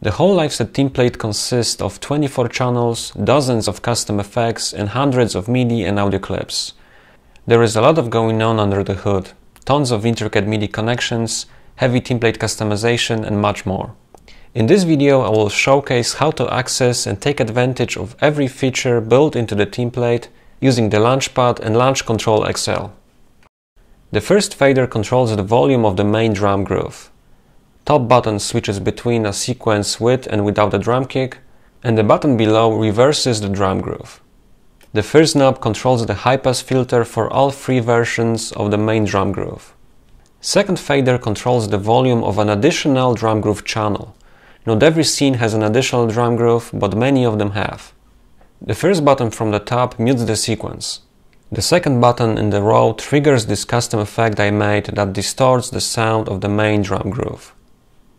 The whole liveset template consists of 24 channels, dozens of custom effects, and hundreds of MIDI and audio clips. There is a lot of going on under the hood, tons of intricate MIDI connections, heavy template customization, and much more. In this video, I will showcase how to access and take advantage of every feature built into the template using the Launchpad and Launch Control XL. The first fader controls the volume of the main drum groove. Top button switches between a sequence with and without a drum kick, and the button below reverses the drum groove. The first knob controls the high-pass filter for all three versions of the main drum groove. Second fader controls the volume of an additional drum groove channel. Not every scene has an additional drum groove, but many of them have. The first button from the top mutes the sequence. The second button in the row triggers this custom effect I made that distorts the sound of the main drum groove.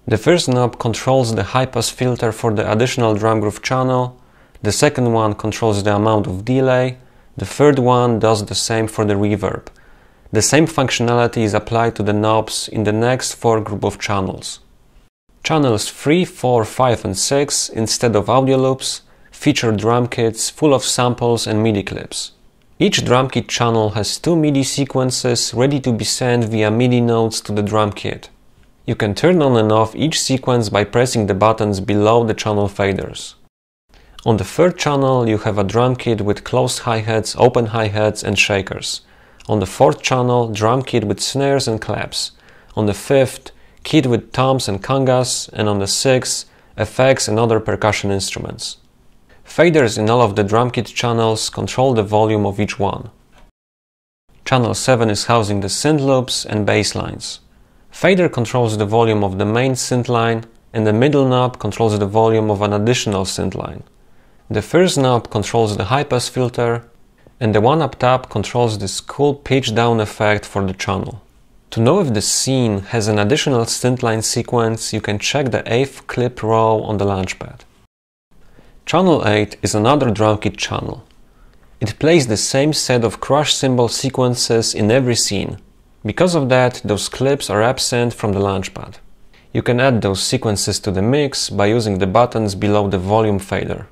The first knob controls the high-pass filter for the additional drum groove channel, the second one controls the amount of delay, the third one does the same for the reverb. The same functionality is applied to the knobs in the next four group of channels. Channels 3, 4, 5 and 6, instead of audio loops, feature drum kits full of samples and MIDI clips. Each drum kit channel has two MIDI sequences ready to be sent via MIDI notes to the drum kit. You can turn on and off each sequence by pressing the buttons below the channel faders. On the third channel you have a drum kit with closed hi-hats, open hi-hats and shakers. On the fourth channel, drum kit with snares and claps. On the fifth, kit with toms and congas, and on the sixth, effects and other percussion instruments. Faders in all of the drum kit channels control the volume of each one. Channel 7 is housing the synth loops and bass lines. Fader controls the volume of the main synth line, and the middle knob controls the volume of an additional synth line. The first knob controls the high-pass filter, and the one up top controls this cool pitch-down effect for the channel. To know if the scene has an additional synth line sequence, you can check the 8th clip row on the Launchpad. Channel 8 is another drum kit channel. It plays the same set of crash cymbal sequences in every scene. Because of that, those clips are absent from the Launchpad. You can add those sequences to the mix by using the buttons below the volume fader.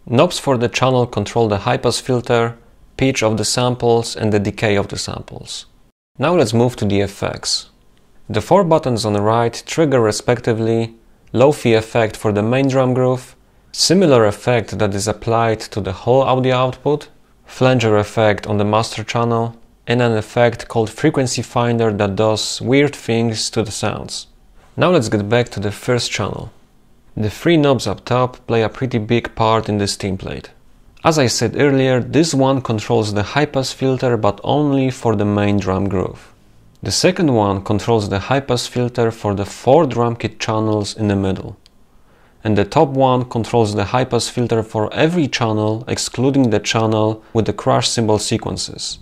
Knobs for the channel control the high-pass filter, pitch of the samples and the decay of the samples. Now let's move to the effects. The four buttons on the right trigger respectively low-fi effect for the main drum groove, similar effect that is applied to the whole audio output, flanger effect on the master channel, and an effect called frequency finder that does weird things to the sounds. Now let's get back to the first channel. The three knobs up top play a pretty big part in this template. As I said earlier, this one controls the high-pass filter but only for the main drum groove. The second one controls the high-pass filter for the four drum kit channels in the middle. And the top one controls the high-pass filter for every channel excluding the channel with the crash cymbal sequences.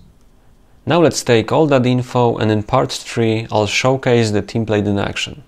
Now let's take all that info and in part 3 I'll showcase the template in action.